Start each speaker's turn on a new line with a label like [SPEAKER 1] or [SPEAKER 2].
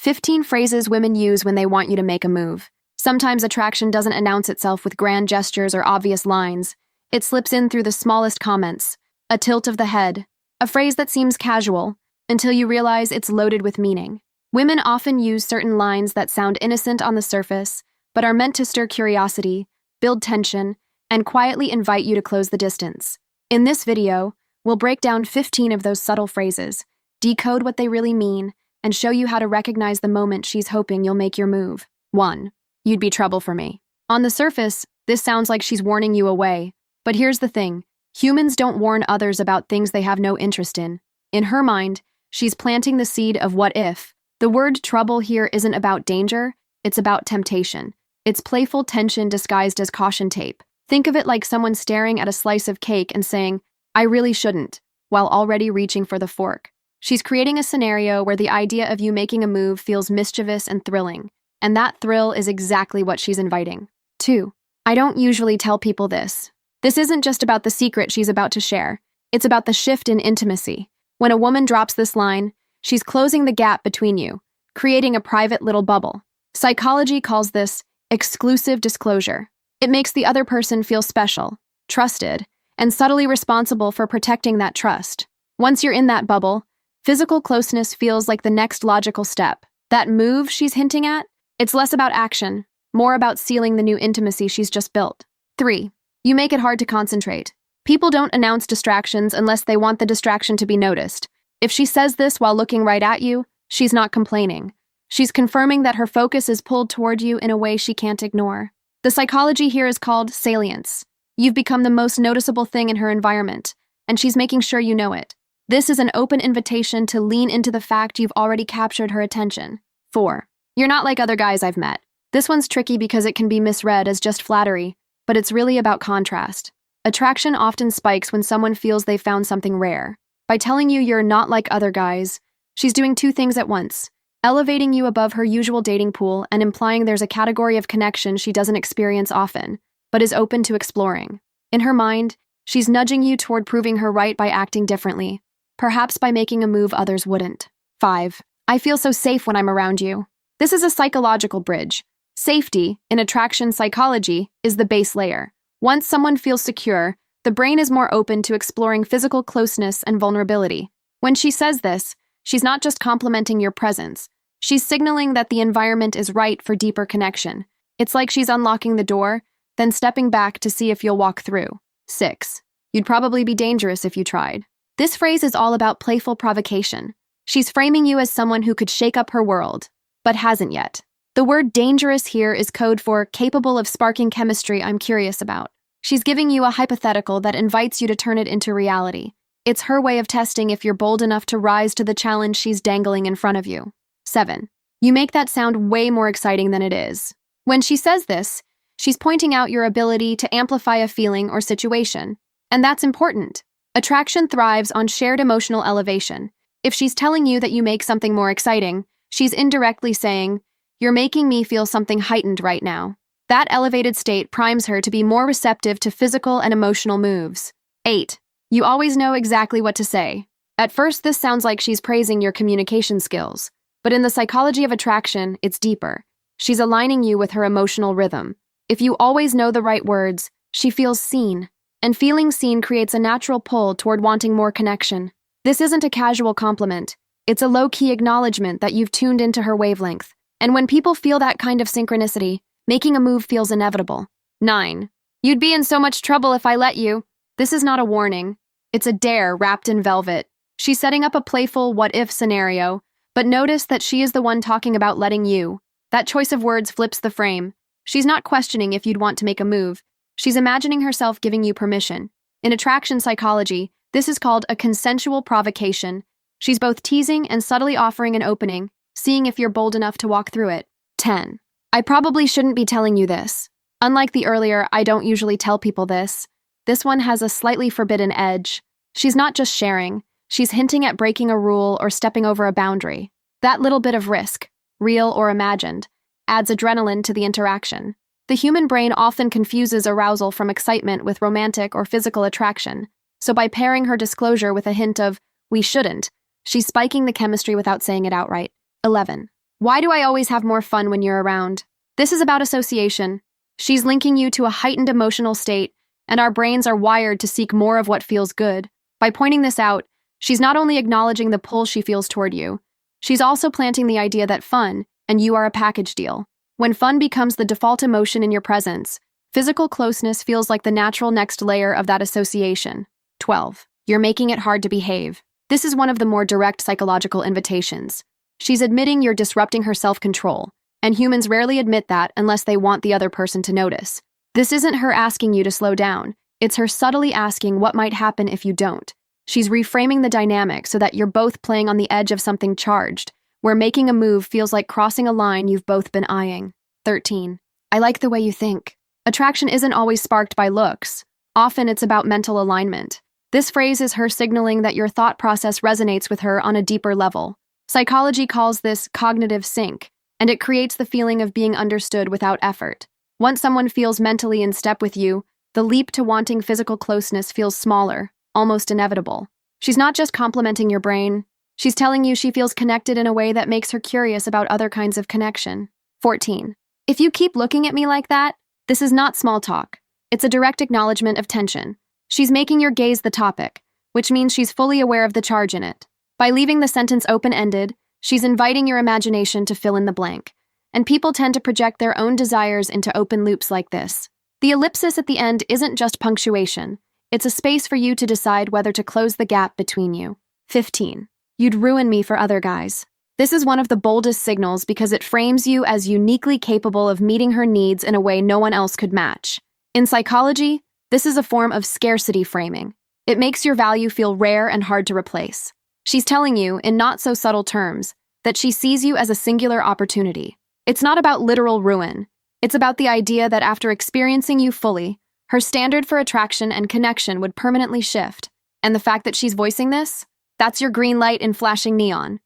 [SPEAKER 1] 15 phrases women use when they want you to make a move. Sometimes attraction doesn't announce itself with grand gestures or obvious lines. It slips in through the smallest comments. A tilt of the head. A phrase that seems casual, until you realize it's loaded with meaning. Women often use certain lines that sound innocent on the surface, but are meant to stir curiosity, build tension, and quietly invite you to close the distance. In this video, we'll break down 15 of those subtle phrases, decode what they really mean, and show you how to recognize the moment she's hoping you'll make your move. 1. You'd be trouble for me. On the surface, this sounds like she's warning you away, but here's the thing. Humans don't warn others about things they have no interest in. In her mind, she's planting the seed of what if. The word trouble here isn't about danger, it's about temptation. It's playful tension disguised as caution tape. Think of it like someone staring at a slice of cake and saying, "I really shouldn't," while already reaching for the fork. She's creating a scenario where the idea of you making a move feels mischievous and thrilling, and that thrill is exactly what she's inviting. 2. I don't usually tell people this. This isn't just about the secret she's about to share. It's about the shift in intimacy. When a woman drops this line, she's closing the gap between you, creating a private little bubble. Psychology calls this exclusive disclosure. It makes the other person feel special, trusted, and subtly responsible for protecting that trust. Once you're in that bubble, physical closeness feels like the next logical step. That move she's hinting at, it's less about action, more about sealing the new intimacy she's just built. 3. You make it hard to concentrate. People don't announce distractions unless they want the distraction to be noticed. If she says this while looking right at you, she's not complaining. She's confirming that her focus is pulled toward you in a way she can't ignore. The psychology here is called salience. You've become the most noticeable thing in her environment, and she's making sure you know it. This is an open invitation to lean into the fact you've already captured her attention. 4. You're not like other guys I've met. This one's tricky because it can be misread as just flattery, but it's really about contrast. Attraction often spikes when someone feels they've found something rare. By telling you you're not like other guys, she's doing two things at once, elevating you above her usual dating pool and implying there's a category of connection she doesn't experience often, but is open to exploring. In her mind, she's nudging you toward proving her right by acting differently, perhaps by making a move others wouldn't. 5. I feel so safe when I'm around you. This is a psychological bridge. Safety, in attraction psychology, is the base layer. Once someone feels secure, the brain is more open to exploring physical closeness and vulnerability. When she says this, she's not just complimenting your presence. She's signaling that the environment is right for deeper connection. It's like she's unlocking the door, then stepping back to see if you'll walk through. 6. You'd probably be dangerous if you tried. This phrase is all about playful provocation. She's framing you as someone who could shake up her world, but hasn't yet. The word dangerous here is code for capable of sparking chemistry I'm curious about. She's giving you a hypothetical that invites you to turn it into reality. It's her way of testing if you're bold enough to rise to the challenge she's dangling in front of you. 7. You make that sound way more exciting than it is. When she says this, she's pointing out your ability to amplify a feeling or situation. And that's important. Attraction thrives on shared emotional elevation. If she's telling you that you make something more exciting, she's indirectly saying, "You're making me feel something heightened right now." That elevated state primes her to be more receptive to physical and emotional moves. 8. You always know exactly what to say. At first, this sounds like she's praising your communication skills. But in the psychology of attraction, it's deeper. She's aligning you with her emotional rhythm. If you always know the right words, she feels seen. And feeling seen creates a natural pull toward wanting more connection. This isn't a casual compliment. It's a low-key acknowledgement that you've tuned into her wavelength. And when people feel that kind of synchronicity, making a move feels inevitable. 9. You'd be in so much trouble if I let you. This is not a warning. It's a dare wrapped in velvet. She's setting up a playful what-if scenario, but notice that she is the one talking about letting you. That choice of words flips the frame. She's not questioning if you'd want to make a move. She's imagining herself giving you permission. In attraction psychology, this is called a consensual provocation. She's both teasing and subtly offering an opening, seeing if you're bold enough to walk through it. 10. I probably shouldn't be telling you this. Unlike the earlier, I don't usually tell people this. This one has a slightly forbidden edge. She's not just sharing. She's hinting at breaking a rule or stepping over a boundary. That little bit of risk, real or imagined, adds adrenaline to the interaction. The human brain often confuses arousal from excitement with romantic or physical attraction, so by pairing her disclosure with a hint of, "we shouldn't," she's spiking the chemistry without saying it outright. 11. Why do I always have more fun when you're around? This is about association. She's linking you to a heightened emotional state, and our brains are wired to seek more of what feels good. By pointing this out, she's not only acknowledging the pull she feels toward you, she's also planting the idea that fun and you are a package deal. When fun becomes the default emotion in your presence, physical closeness feels like the natural next layer of that association. 12. You're making it hard to behave. This is one of the more direct psychological invitations. She's admitting you're disrupting her self-control, and humans rarely admit that unless they want the other person to notice. This isn't her asking you to slow down, it's her subtly asking what might happen if you don't. She's reframing the dynamic so that you're both playing on the edge of something charged, where making a move feels like crossing a line you've both been eyeing. 13. I like the way you think. Attraction isn't always sparked by looks. Often it's about mental alignment. This phrase is her signaling that your thought process resonates with her on a deeper level. Psychology calls this cognitive sync, and it creates the feeling of being understood without effort. Once someone feels mentally in step with you, the leap to wanting physical closeness feels smaller, almost inevitable. She's not just complimenting your brain, she's telling you she feels connected in a way that makes her curious about other kinds of connection. 14. If you keep looking at me like that, this is not small talk. It's a direct acknowledgement of tension. She's making your gaze the topic, which means she's fully aware of the charge in it. By leaving the sentence open-ended, she's inviting your imagination to fill in the blank. And people tend to project their own desires into open loops like this. The ellipsis at the end isn't just punctuation. It's a space for you to decide whether to close the gap between you. 15. You'd ruin me for other guys. This is one of the boldest signals because it frames you as uniquely capable of meeting her needs in a way no one else could match. In psychology, this is a form of scarcity framing. It makes your value feel rare and hard to replace. She's telling you, in not so subtle terms, that she sees you as a singular opportunity. It's not about literal ruin. It's about the idea that after experiencing you fully, her standard for attraction and connection would permanently shift. And the fact that she's voicing this, that's your green light in flashing neon.